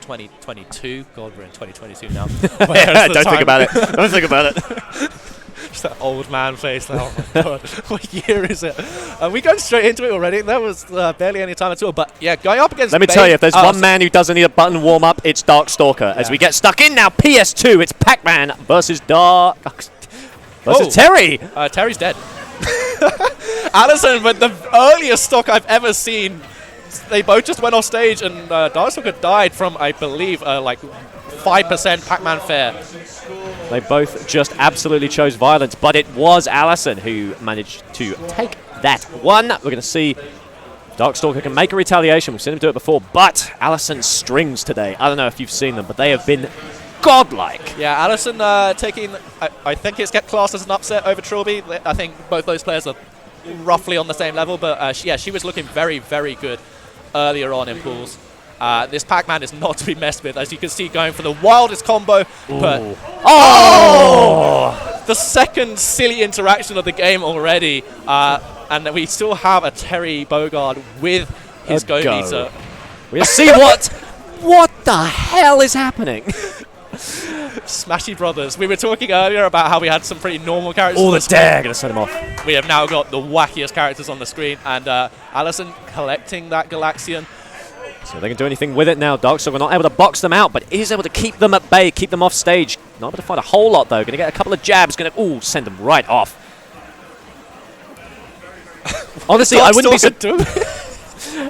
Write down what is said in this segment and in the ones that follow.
2022. God, we're in 2022 now. Don't think about it. Don't think about it. Just that old man face. Like, oh my god, what year is it? We going straight into it already. There was barely any time at all. But yeah, going up against. Let me tell you, if there's one man who doesn't need a button warm up, it's DarkStalker. As we get stuck in now, PS2, it's Pac-Man versus Terry. Terry's dead. Allison, with the earliest stock I've ever seen, they both just went off stage, and DarkStalker died from, I believe, like 5% Pac-Man fair. They both just absolutely chose violence, but it was Allison who managed to take that one. We're going to see DarkStalker can make a retaliation. We've seen him do it before, but Allison's strings today, I don't know if you've seen them, but they have been godlike. Yeah, Allison taking, I think it's get classed as an upset over Trilby. I think both those players are roughly on the same level, but she was looking very, very good earlier on in pools. This Pac-Man is not to be messed with, as you can see, going for the wildest combo. But the second silly interaction of the game already, and we still have a Terry Bogard with his Go meter. We'll see what the hell is happening. Smashy Brothers. We were talking earlier about how we had some pretty normal characters. Oh, the dare gonna set him off. We have now got the wackiest characters on the screen, and Allison collecting that Galaxian. So they can do anything with it now. DarkStalker not able to box them out, but is able to keep them at bay, keep them off stage. Not able to find a whole lot though. Going to get a couple of jabs. Going to send them right off. Honestly, I wouldn't be.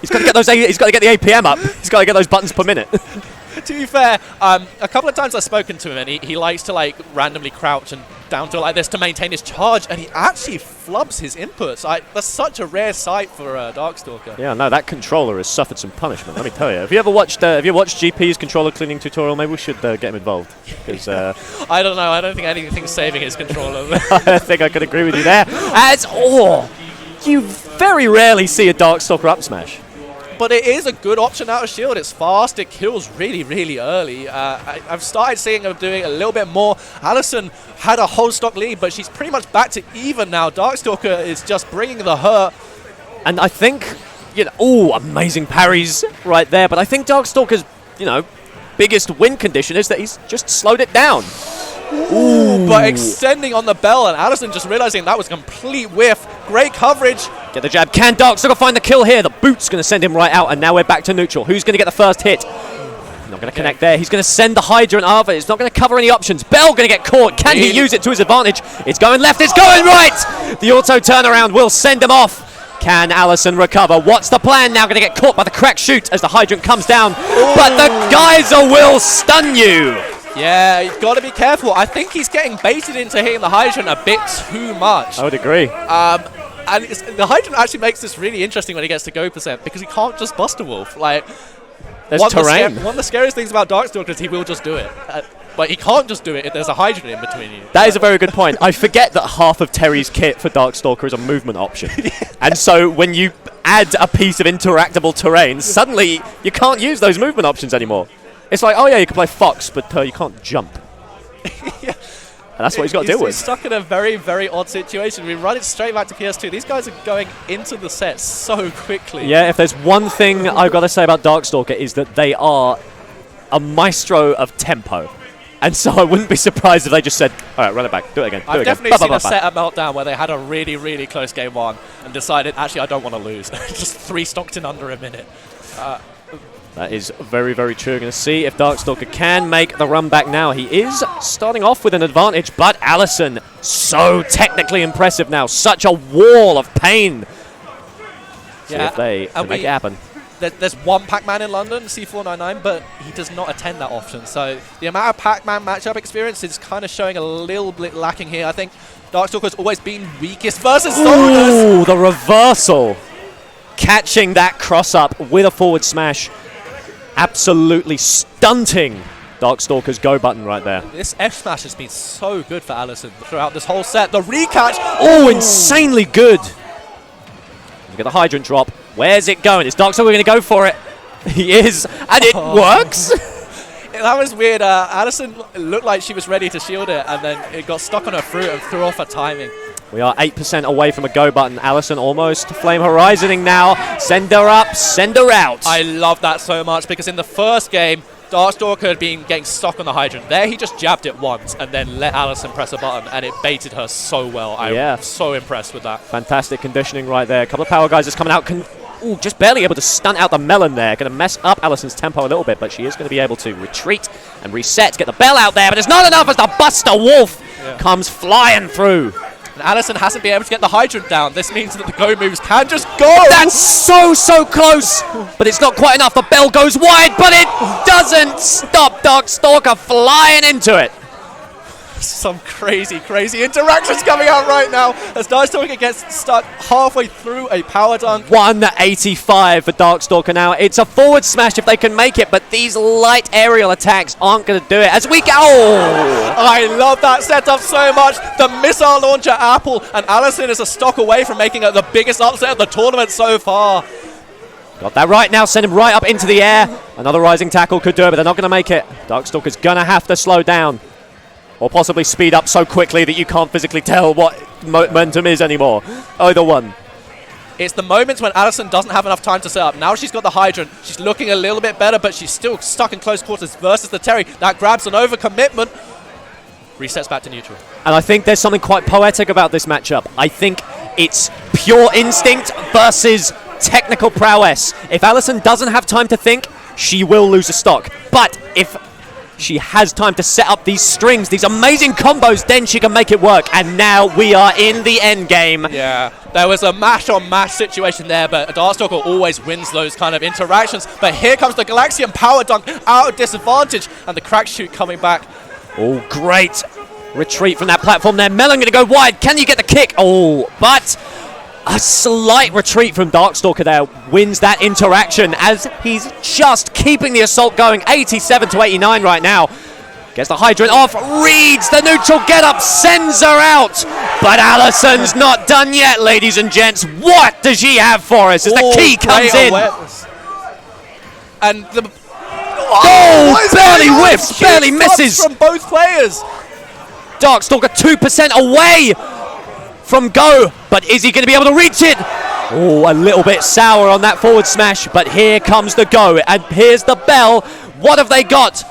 He's got to get those. He's got to get the APM up. He's got to get those buttons per minute. To be fair, a couple of times I've spoken to him, and he likes to like randomly crouch and down to like this to maintain his charge, and he actually flubs his inputs. That's such a rare sight for DarkStalker. Yeah, no, that controller has suffered some punishment. Let me tell you. Have you ever watched? Have you watched GP's controller cleaning tutorial? Maybe we should get him involved. Because I don't know. I don't think anything's saving his controller. I think I could agree with you there. You very rarely see a DarkStalker up smash. But it is a good option out of shield. It's fast. It kills really, really early. I've started seeing her doing a little bit more. Allison had a whole stock lead, but she's pretty much back to even now. DarkStalker is just bringing the hurt. And I think, amazing parries right there. But I think DarkStalker's, biggest win condition is that he's just slowed it down. Ooh, but extending on the bell, and Allison just realizing that was a complete whiff. Great coverage. Get the jab. Can DarkStalker find the kill here? The boot's going to send him right out, and now we're back to neutral. Who's going to get the first hit? Not going to connect there. He's going to send the Hydrant over. It's not going to cover any options. Bell going to get caught. Can he use it to his advantage? It's going left. It's going right. The auto turnaround will send him off. Can Allison recover? What's the plan now? Going to get caught by the crack shoot as the Hydrant comes down. Ooh. But the geyser will stun you. Yeah, you've got to be careful. I think he's getting baited into hitting the Hydrant a bit too much. I would agree. And the Hydrant actually makes this really interesting when he gets to go percent, because he can't just bust a wolf. Like, there's terrain. One of the scariest things about DarkStalker is he will just do it. But he can't just do it if there's a Hydrant in between you. That is a very good point. I forget that half of Terry's kit for DarkStalker is a movement option. And so when you add a piece of interactable terrain, suddenly you can't use those movement options anymore. It's like, oh yeah, you can play Fox, but you can't jump. Yeah. And that's what he's got to deal with. He's stuck in a very, very odd situation. We run it straight back to PS2. These guys are going into the set so quickly. Yeah, if there's one thing I've got to say about DarkStalker is that they are a maestro of tempo. And so I wouldn't be surprised if they just said, all right, run it back, do it again, I've definitely seen a set at Meltdown where they had a really, really close game one and decided, actually, I don't want to lose. Just 3 stocked in under a minute. That is very, very true. We're going to see if DarkStalker can make the run back now. He is starting off with an advantage, but Allison, so technically impressive now. Such a wall of pain. See if they can make it happen. There's one Pac-Man in London, C499, but he does not attend that often. So the amount of Pac-Man matchup experience is kind of showing a little bit lacking here. I think DarkStalker's always been weakest versus Soldiers. Ooh, the reversal. Catching that cross-up with a forward smash. Absolutely stunting DarkStalker's go button right there. This F smash has been so good for Allison throughout this whole set. The recatch. Oh, insanely good. Look at the Hydrant drop. Where's it going? Is DarkStalker going to go for it? He is, and it works. That was weird. Allison looked like she was ready to shield it, and then it got stuck on her fruit and threw off her timing. We are 8% away from a go button. Allison almost Flame Horizoning now. Send her up, send her out. I love that so much, because in the first game, DarkStalker had been getting stuck on the hydrant. There he just jabbed it once and then let Allison press a button, and it baited her so well. I'm so impressed with that. Fantastic conditioning right there. A couple of power guys just coming out. Just barely able to stunt out the melon there. Going to mess up Allison's tempo a little bit, but she is going to be able to retreat and reset, get the bell out there, but it's not enough as the Buster Wolf comes flying through. And Allison hasn't been able to get the hydrant down. This means that the go moves can just go. That's so close, but it's not quite enough. The bell goes wide, but it doesn't stop DarkStalker flying into it. Some crazy interactions coming out right now as DarkStalker gets stuck halfway through a power dunk. 185 for DarkStalker now. It's a forward smash if they can make it, but these light aerial attacks aren't going to do it. As we go, I love that setup so much. The missile launcher Apple, and Allison is a stock away from making it the biggest upset of the tournament so far. Got that right now, send him right up into the air. Another rising tackle could do it, but they're not going to make it. DarkStalker's going to have to slow down. Or possibly speed up so quickly that you can't physically tell what momentum is anymore. Either one. It's the moments when Allison doesn't have enough time to set up. Now she's got the hydrant. She's looking a little bit better, but she's still stuck in close quarters versus the Terry. That grabs an overcommitment. Resets back to neutral. And I think there's something quite poetic about this matchup. I think it's pure instinct versus technical prowess. If Allison doesn't have time to think, she will lose a stock. But if she has time to set up these strings, these amazing combos, then she can make it work. And now we are in the end game. Yeah, there was a mash-on-mash situation there, but DarkStalker always wins those kind of interactions. But here comes the Galaxian Power Dunk out of disadvantage, and the crack shoot coming back. Oh, great retreat from that platform there. Melon going to go wide. Can you get the kick? Oh, but a slight retreat from DarkStalker there wins that interaction as he's just keeping the assault going. 87 to 89 right now. Gets the hydrant off, reads the neutral get up, sends her out. But Allison's not done yet, ladies and gents. What does she have for us as the key comes in? And the barely whiffs, barely misses from both players. DarkStalker 2% away from go, but is he going to be able to reach it? Oh, a little bit sour on that forward smash, but here comes the go, and here's the bell. What have they got?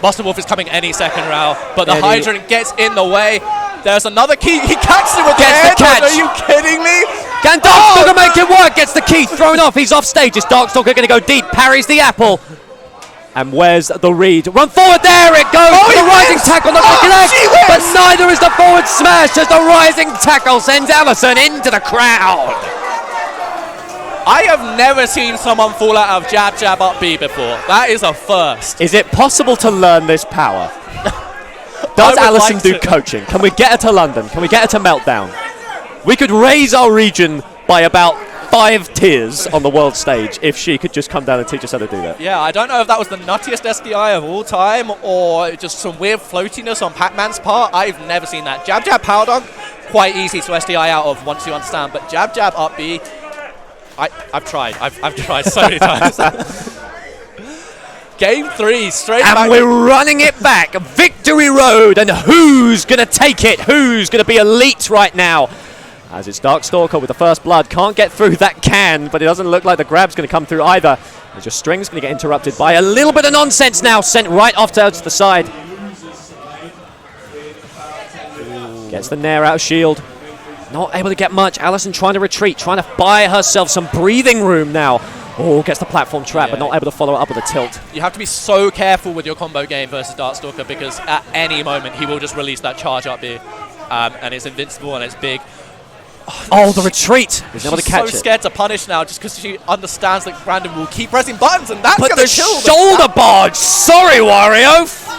Buster Wolf is coming any second, Rao, but the hydrant gets in the way. There's another key. He catches it with the catch. Are you kidding me? Can DarkStalker make it work? Gets the key thrown off. He's off stage. Is DarkStalker going to go deep? Parries the apple. And where's the read? Run forward, there it goes! The rising tackle, not going to connect! But neither is the forward smash as the rising tackle sends Allison into the crowd! I have never seen someone fall out of jab, jab, up B before. That is a first. Is it possible to learn this power? Does Allison do coaching? Can we get her to London? Can we get her to Meltdown? We could raise our region by about 5 tiers on the world stage if she could just come down and teach us how to do that. Yeah, I don't know if that was the nuttiest SDI of all time or just some weird floatiness on Pac-Man's part. I've never seen that. Jab, jab, power dunk, quite easy to SDI out of once you understand. But jab, jab, up B, I've tried. I've tried so many times. Game 3, straight back. And we're running it back. Victory Road. And who's going to take it? Who's going to be elite right now? As it's DarkStalker with the first blood. Can't get through that can, but it doesn't look like the grab's going to come through either. As your string's going to get interrupted by a little bit of nonsense now. Sent right off to the side. Gets the Nair out of shield. Not able to get much. Allison trying to retreat, trying to buy herself some breathing room now. Oh, gets the platform trap, but not able to follow it up with a tilt. You have to be so careful with your combo game versus DarkStalker because at any moment he will just release that charge up B. And it's invincible and it's big. Oh, the retreat. He's able to catch it. She's so scared to punish now just because she understands that Brandon will keep pressing buttons and that's going to kill them. Shoulder barge. Sorry, Wario.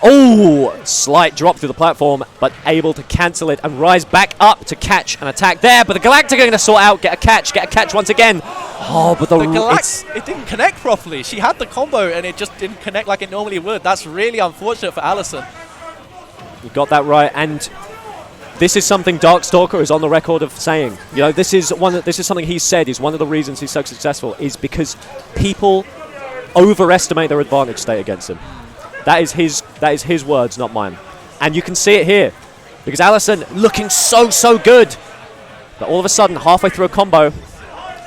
Oh, slight drop through the platform, but able to cancel it and rise back up to catch an attack there. But the Galactica going to sort out, get a catch once again. Oh, but the it didn't connect properly. She had the combo and it just didn't connect like it normally would. That's really unfortunate for Allison. You got that right, and this is something DarkStalker is on the record of saying. You know, this is something he said is one of the reasons he's so successful is because people overestimate their advantage state against him. That is his words, not mine. And you can see it here because Allison looking so good, but all of a sudden halfway through a combo,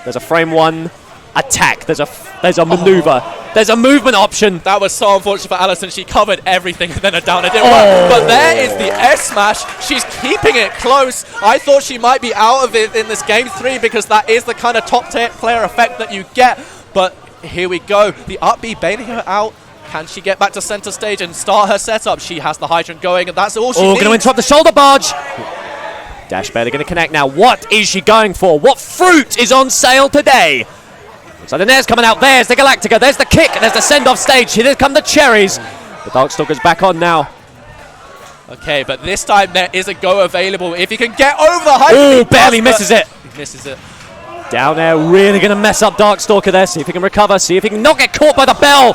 there's a frame 1 attack. There's a maneuver. There's a movement option. That was so unfortunate for Allison. She covered everything and then a down. It didn't work. But there is the S smash. She's keeping it close. I thought she might be out of it in this game 3 because that is the kind of top tier player effect that you get. But here we go. The up B baiting her out. Can she get back to center stage and start her setup? She has the hydrant going, and that's all she needs. Going to interrupt the shoulder barge. Dash barely going to connect now. What is she going for? What fruit is on sale today? So the Nair's coming out. There's the Galactica. There's the kick. There's the send-off stage. Here come the cherries. The Darkstalker's back on now. Okay, but this time there is a go available. If he can get over the hydrant. Oh, barely misses it. He misses it. Down there, really going to mess up Darkstalker there. See if he can recover. See if he can not get caught by the bell.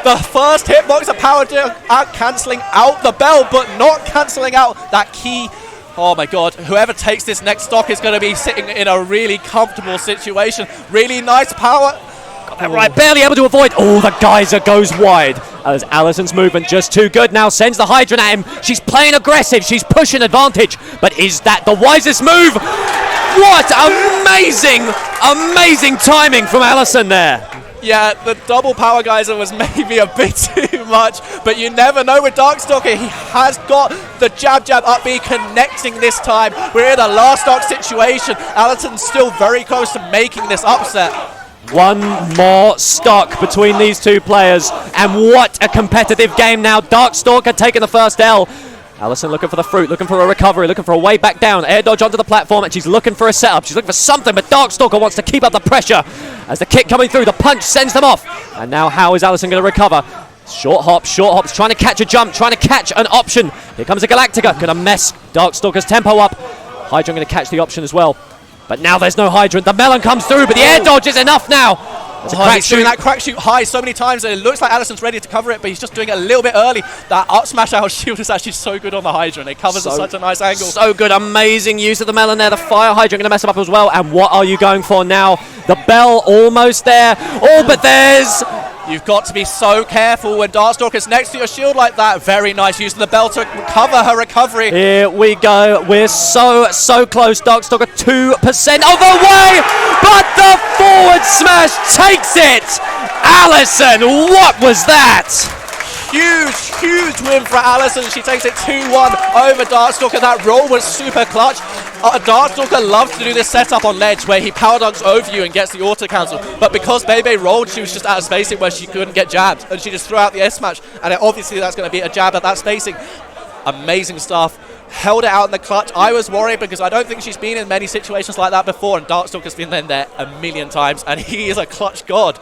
The first hitbox of power out cancelling out the bell, but not cancelling out that key. Oh my god, whoever takes this next stock is going to be sitting in a really comfortable situation. Really nice power. Got that right, barely able to avoid. Oh, the geyser goes wide. As Allison's movement just too good now. Sends the hydrant at him. She's playing aggressive. She's pushing advantage. But is that the wisest move? What amazing, amazing timing from Allison there. Yeah, the double power geyser was maybe a bit too much, but you never know with DarkStalker. He has got the jab up B connecting this time. We're in a last stock situation. Allison's still very close to making this upset. One more stock between these two players, and what a competitive game now. DarkStalker taking the first L. Allison looking for the fruit, looking for a recovery, looking for a way back down. Air dodge onto the platform, and she's looking for a setup. She's looking for something, but DarkStalker wants to keep up the pressure. As the kick coming through, the punch sends them off. And now how is Allison going to recover? Short hops, trying to catch a jump, trying to catch an option. Here comes a Galactica, going to mess DarkStalker's tempo up. Hydrant going to catch the option as well. But now there's no hydrant. The melon comes through, but the air dodge is enough now. He's doing that crack shoot high so many times that it looks like Allison's ready to cover it, but he's just doing it a little bit early. That up smash out shield is actually so good on the hydrant. It covers at such a nice angle. So good, amazing use of the melon there. The fire hydrant going to mess him up as well. And what are you going for now? The bell almost there. Oh, but there's... You've got to be so careful when DarkStalker's next to your shield like that. Very nice use of the bell to cover her recovery. Here we go. We're so close. DarkStalker 2% of the way, but the forward smash takes it. Allison, what was that? Huge win for Allison. She takes it 2-1 over DarkStalker. That roll was super clutch. DarkStalker loves to do this setup on ledge where he power dunks over you and gets the auto cancel. But because Bebe rolled, she was just out of spacing where she couldn't get jabbed. And she just threw out the S smash. And obviously that's going to be a jab at that spacing. Amazing stuff. Held it out in the clutch. I was worried because I don't think she's been in many situations like that before. And DarkStalker's been in there a million times. And he is a clutch god.